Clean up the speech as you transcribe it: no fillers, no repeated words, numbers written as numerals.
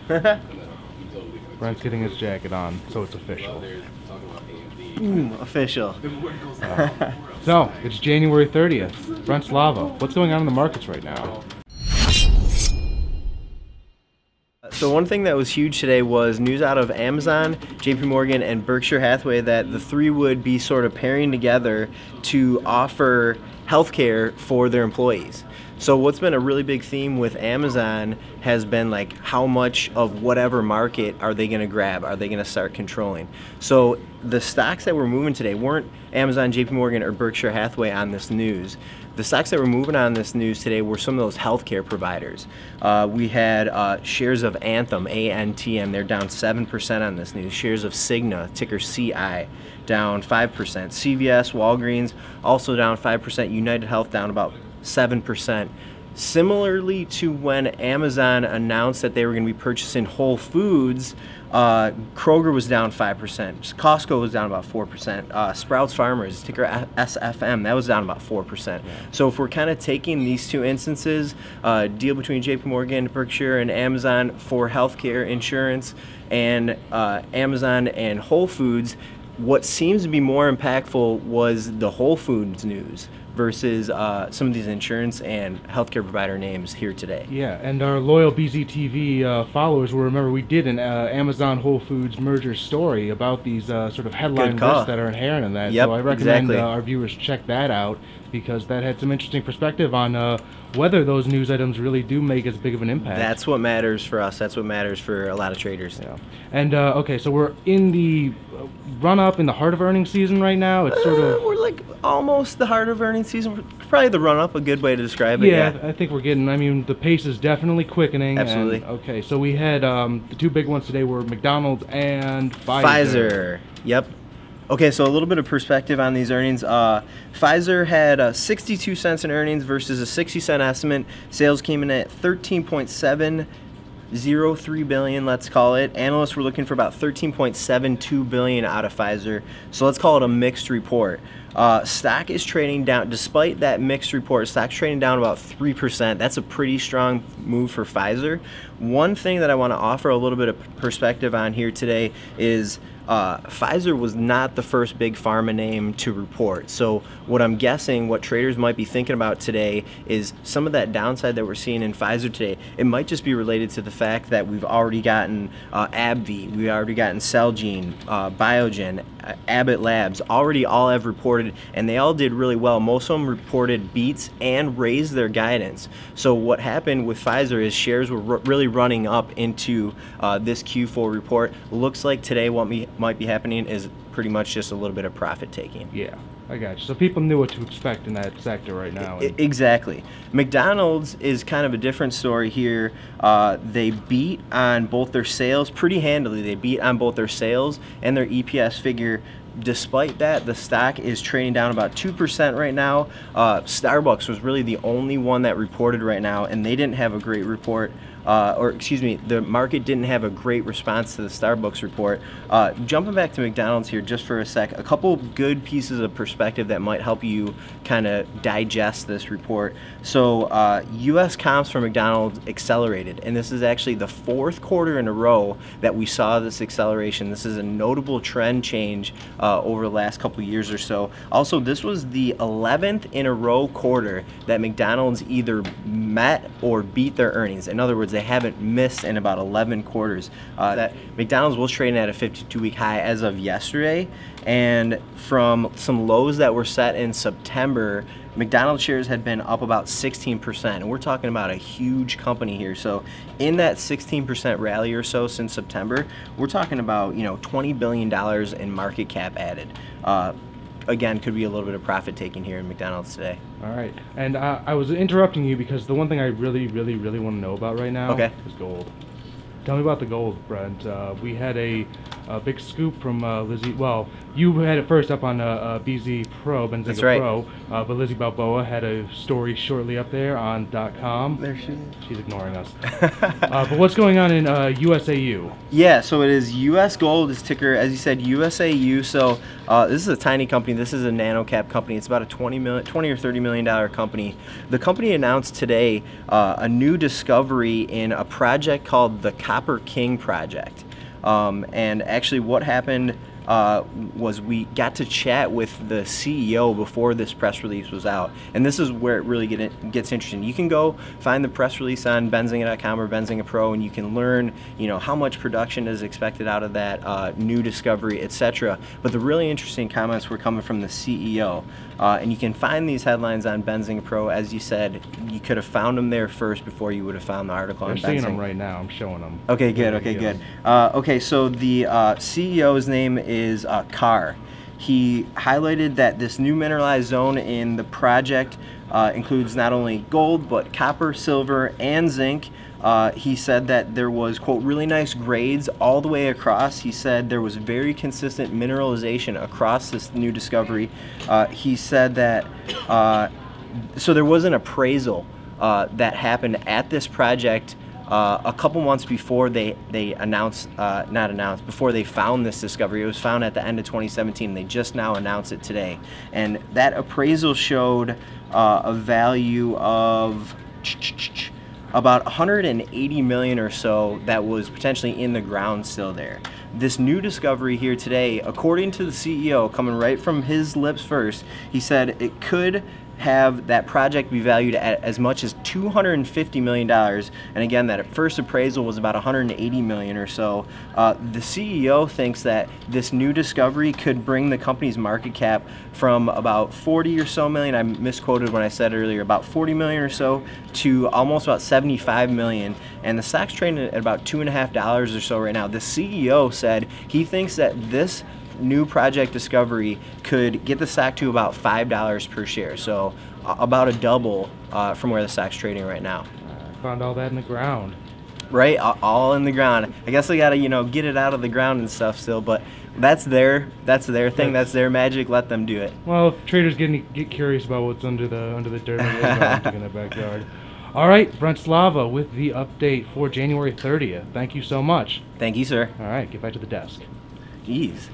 Brent's getting his jacket on, so it's official. Official. So, it's January 30th. Brent's Lava. What's going on in the markets right now? So one thing that was huge today was news out of Amazon, JP Morgan, and Berkshire Hathaway that the three would be sort of pairing together to offer healthcare for their employees. So what's been a really big theme with Amazon has been like how much of whatever market are they going to grab? Are they going to start controlling? So the stocks that were moving today weren't Amazon, JP Morgan, or Berkshire Hathaway on this news. The stocks that were moving on this news today were some of those healthcare providers. We had shares of Anthem, ANTM, they're down 7% on this news. Shares of Cigna, ticker CI, down 5%. CVS, Walgreens, also down 5%. United Health down about 7%. Similarly to when Amazon announced that they were going to be purchasing Whole Foods, Kroger was down 5%. Costco was down about 4%. Sprouts Farmers, ticker SFM, that was down about 4%. Yeah. So if we're kind of taking these two instances, deal between JP Morgan, Berkshire, and Amazon for healthcare insurance, and Amazon and Whole Foods, what seems to be more impactful was the Whole Foods news versus some of these insurance and healthcare provider names here today. Yeah, and our loyal BZTV followers will remember we did an Amazon Whole Foods merger story about these sort of headline risks that are inherent in that. Yep, so I recommend exactly. Our viewers check that out because that had some interesting perspective on whether those news items really do make as big of an impact. That's what matters for us. That's what matters for a lot of traders. Yeah. And okay, so we're in the run-up in the heart of earnings season right now. It's sort of... We're like almost the heart of earnings season. Probably the run-up, a good way to describe it. Yeah, I think we're getting, I mean, the pace is definitely quickening. Absolutely. And, okay, so we had the two big ones today were McDonald's and Pfizer. Pfizer, yep. Okay, so a little bit of perspective on these earnings. Pfizer had 62 cents in earnings versus a 60-cent estimate. Sales came in at 13.703 billion, let's call it. Analysts were looking for about 13.72 billion out of Pfizer. So let's call it a mixed report. Stock is trading down, despite that mixed report, stock's trading down about 3%. That's a pretty strong move for Pfizer. One thing that I want to offer a little bit of perspective on here today is Pfizer was not the first big pharma name to report. So what I'm guessing, what traders might be thinking about today is some of that downside that we're seeing in Pfizer today. It might just be related to the fact that we've already gotten AbbVie, we've already gotten Celgene, Biogen, Abbott Labs, already all have reported, and they all did really well. Most of them reported beats and raised their guidance. So what happened with Pfizer is shares were really running up into this Q4 report. Looks like today what might be happening is pretty much just a little bit of profit taking. Yeah, I got you. So people knew what to expect in that sector right now. Exactly. McDonald's is kind of a different story here. They beat on both their sales pretty handily. They beat on both their sales and their EPS figure. Despite that, the stock is trading down about 2% right now. Starbucks was really the only one that reported right now, and they didn't have a great report. The market didn't have a great response to the Starbucks report. Jumping back to McDonald's here just for a sec, a couple good pieces of perspective that might help you kind of digest this report. So U.S. comps for McDonald's accelerated, and this is actually the fourth quarter in a row that we saw this acceleration. This is a notable trend change over the last couple years or so. Also, this was the 11th in a row quarter that McDonald's either met or beat their earnings. In other words, they haven't missed in about 11 quarters. That McDonald's was trading at a 52-week high as of yesterday, and from some lows that were set in September, McDonald's shares had been up about 16%, and we're talking about a huge company here. So in that 16% rally or so since September, we're talking about, $20 billion in market cap added. Again, could be a little bit of profit taking here in McDonald's today. All right. And I was interrupting you because the one thing I really want to know about right now is gold. Tell me about the gold, Brent. We had a big scoop from Lizzie. Well, you had it first up on BZ Pro, Benzinga That's right. Pro, but Lizzie Balboa had a story shortly up there on .com. There she is. She's ignoring us. But what's going on in USAU? Yeah, so it is US Gold, is ticker, as you said, USAU. So this is a tiny company. This is a nano cap company. It's about a $20 or $30 million company. The company announced today a new discovery in a project called the Copper King project. And actually what happened was we got to chat with the CEO before this press release was out, and this is where it really gets interesting. You can go find the press release on Benzinga.com or Benzinga Pro, and you can learn, you know, how much production is expected out of that new discovery, etc. But the really interesting comments were coming from the CEO, and you can find these headlines on Benzinga Pro. As you said, you could have found them there first before you would have found the article on Benzinga. I'm seeing them right now. I'm showing them. Okay, good. Okay, good. Okay, so the CEO's name is Carr. He highlighted that this new mineralized zone in the project includes not only gold, but copper, silver, and zinc. He said that there was, quote, really nice grades all the way across. He said there was very consistent mineralization across this new discovery. He said that, so there was an appraisal that happened at this project a couple months before they before they found this discovery. It was found at the end of 2017. They just now announced it today, and that appraisal showed a value of about 180 million or so that was potentially in the ground still there. This new discovery here today, according to the CEO, coming right from his lips first, he said it could have that project be valued at as much as $250 million, and again, that first appraisal was about 180 million or so. The CEO thinks that this new discovery could bring the company's market cap from about 40 or so million, I misquoted when I said earlier, about 40 million or so, to almost about 75 million, and the stock's trading at about $2.50 or so right now. The CEO said he thinks that this new project discovery could get the stock to about $5 per share, so about a double from where the stock's trading right now. Found all that in the ground. Right, all in the ground. I guess they gotta, you know, get it out of the ground and stuff still, but that's their thing. That's their magic. Let them do it. Well, if traders get curious about what's under the dirt, in the backyard. All right, Brent Slava with the update for January 30th. Thank you so much. Thank you, sir. All right, get back to the desk. Jeez.